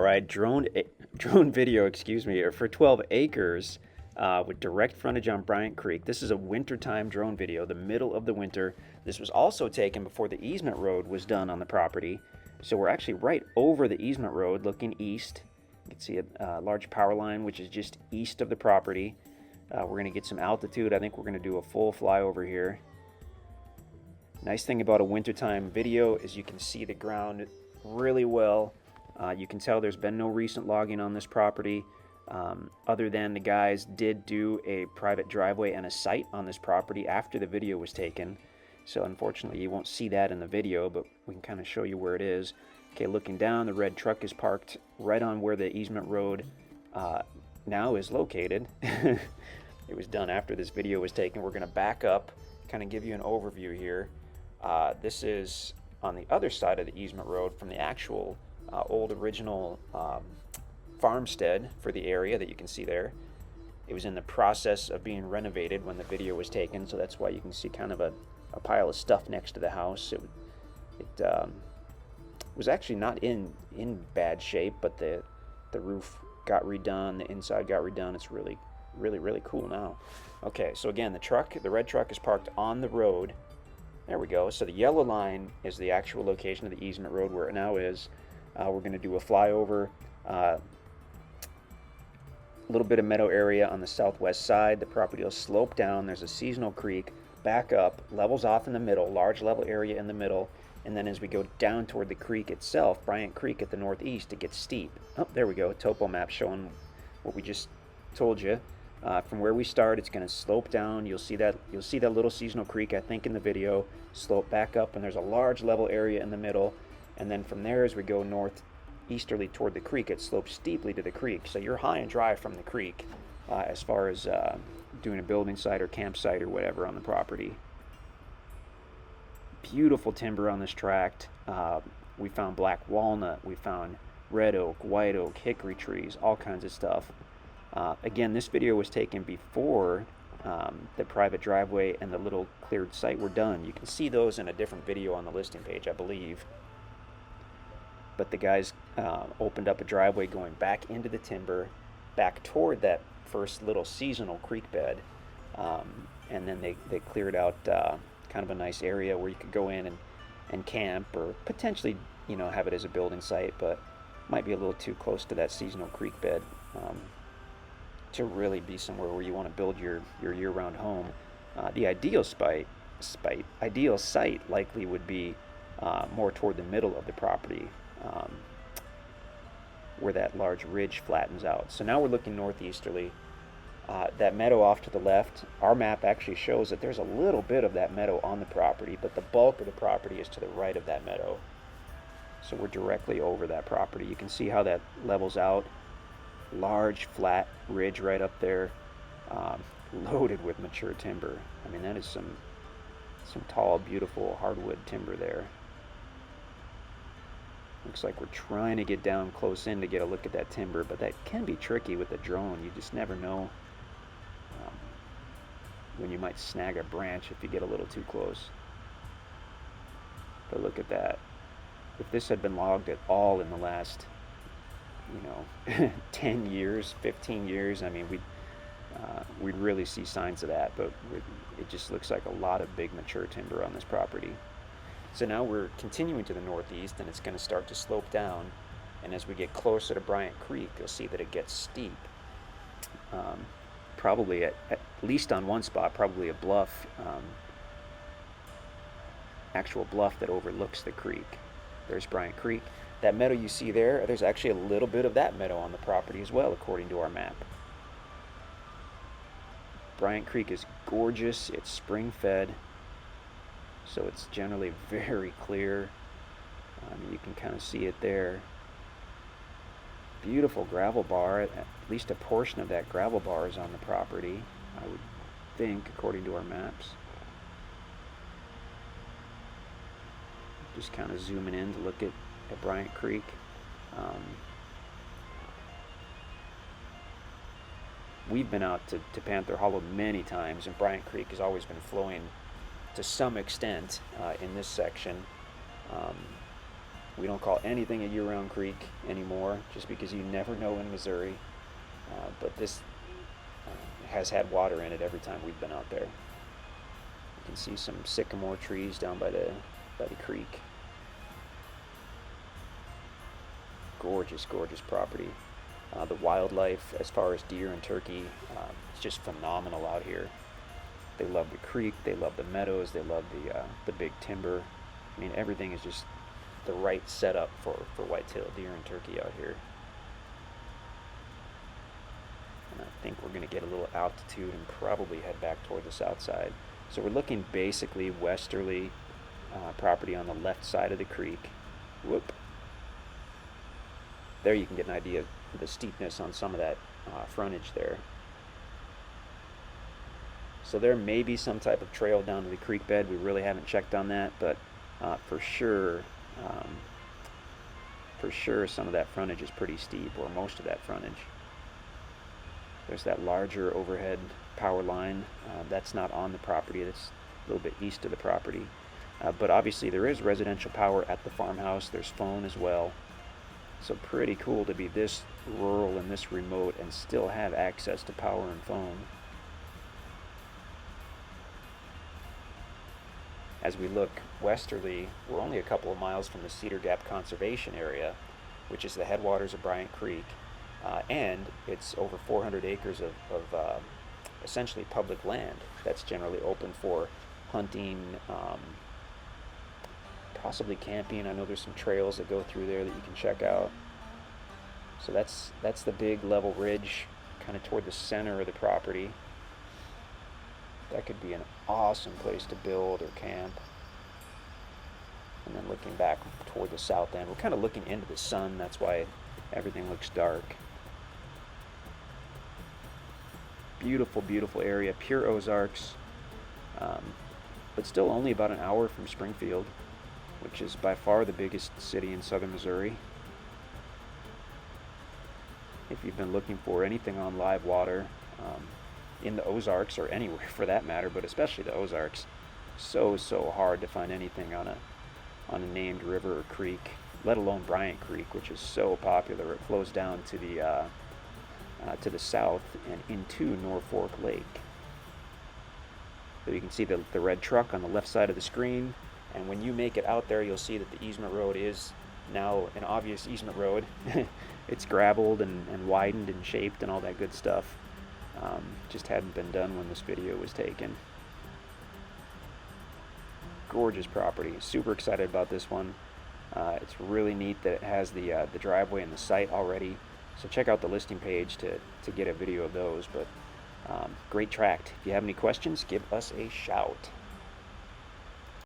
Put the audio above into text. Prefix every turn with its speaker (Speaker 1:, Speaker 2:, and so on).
Speaker 1: right, drone video, excuse me, for 12 acres with direct frontage on Bryant Creek. This is a wintertime drone video, the middle of the winter. This was also taken before the easement road was done on the property. So we're actually right over the easement road looking east. You can see a large power line, which is just east of the property. We're going to get some altitude. I think we're going to do a full flyover here. Nice thing about a wintertime video is you can see the ground really well. You can tell there's been no recent logging on this property, other than the guys did do a private driveway and a site on this property after the video was taken. So unfortunately you won't see that in the video, but we can kind of show you where it is. Okay, looking down, the red truck is parked right on where the easement road now is located. It was done after this video was taken. We're going to back up, kind of give you an overview here. This is on the other side of the easement road from the actual old original farmstead for the area that you can see there. It was in the process of being renovated when the video was taken, so that's why you can see kind of a pile of stuff next to the house. It was actually not in bad shape, but the roof got redone, the inside got redone. It's really cool now. Okay, so again, the red truck is parked on the road. There we go. So the yellow line is the actual location of the easement road where it now is. We're going to do a flyover. A little bit of meadow area on the southwest side. The property will slope down. There's a seasonal creek. Back up, levels off in the middle, large level area in the middle. And then as we go down toward the creek itself, Bryant Creek at the northeast, it gets steep. Oh, there we go. Topo map showing what we just told you. From where we start, it's going to slope down. You'll see that little seasonal creek, I think, in the video. Slope back up, and there's a large level area in the middle. And then from there, as we go northeasterly toward the creek, it slopes steeply to the creek. So you're high and dry from the creek as far as doing a building site or campsite or whatever on the property. Beautiful timber on this tract. We found black walnut. We found red oak, white oak, hickory trees, all kinds of stuff. Again, this video was taken before the private driveway and the little cleared site were done. You can see those in a different video on the listing page, I believe. But the guys opened up a driveway going back into the timber, back toward that first little seasonal creek bed, and then they cleared out kind of a nice area where you could go in and camp, or potentially, have it as a building site, but might be a little too close to that seasonal creek bed to really be somewhere where you want to build your year-round home. The ideal site likely would be more toward the middle of the property, where that large ridge flattens out. So now we're looking northeasterly. That meadow off to the left, our map actually shows that there's a little bit of that meadow on the property, but the bulk of the property is to the right of that meadow. So we're directly over that property. You can see how that levels out. Large flat ridge right up there, loaded with mature timber. I mean, that is some tall, beautiful hardwood timber there. Looks like we're trying to get down close in to get a look at that timber, but that can be tricky with a drone. You just never know when you might snag a branch if you get a little too close. But look at that. If this had been logged at all in the last 10 years, 15 years, I mean, we'd really see signs of that, but it just looks like a lot of big mature timber on this property. So now we're continuing to the northeast, and it's going to start to slope down, and as we get closer to Bryant Creek, you'll see that it gets steep. Probably at least on one spot, probably a bluff, actual bluff that overlooks the creek. There's Bryant Creek. That meadow you see there's actually a little bit of that meadow on the property as well, according to our map. Bryant Creek is gorgeous. It's spring-fed, so it's generally very clear. You can kind of see it there. Beautiful gravel bar. At least a portion of that gravel bar is on the property, I would think, according to our maps. Just kind of zooming in to look at Bryant Creek. We've been out to Panther Hollow many times, and Bryant Creek has always been flowing to some extent in this section. We don't call anything a year-round creek anymore, just because you never know in Missouri. But this has had water in it every time we've been out there. You can see some sycamore trees down by the creek. Gorgeous, gorgeous property. The wildlife, as far as deer and turkey, it's just phenomenal out here. They love the creek, they love the meadows, they love the big timber. I mean, everything is just the right setup for whitetail deer and turkey out here. And I think we're going to get a little altitude and probably head back toward the south side. So we're looking basically westerly, property on the left side of the creek. Whoop. There you can get an idea of the steepness on some of that frontage there. So there may be some type of trail down to the creek bed. We really haven't checked on that, but for sure some of that frontage is pretty steep, or most of that frontage. There's that larger overhead power line. That's not on the property. That's a little bit east of the property. But obviously there is residential power at the farmhouse. There's phone as well. So pretty cool to be this rural and this remote and still have access to power and phone. As we look westerly, we're only a couple of miles from the Cedar Gap Conservation Area, which is the headwaters of Bryant Creek, and it's over 400 acres of essentially public land that's generally open for hunting, possibly camping. I know there's some trails that go through there that you can check out. So that's the big level ridge kind of toward the center of the property. That could be an awesome place to build or camp. And then looking back toward the south end, we're kind of looking into the sun. That's why everything looks dark. Beautiful, beautiful area, pure Ozarks, but still only about an hour from Springfield, which is by far the biggest city in southern Missouri. If you've been looking for anything on live water, in the Ozarks, or anywhere for that matter, but especially the Ozarks, so hard to find anything on a named river or creek, let alone Bryant Creek, which is so popular. It flows down to the south and into Norfolk Lake. So you can see the red truck on the left side of the screen, and when you make it out there, you'll see that the easement road is now an obvious easement road. It's gravelled and widened and shaped and all that good stuff. Just hadn't been done when this video was taken. Gorgeous property. Super excited about this one. It's really neat that it has the driveway and the site already. So check out the listing page to get a video of those. But great tract. If you have any questions, give us a shout.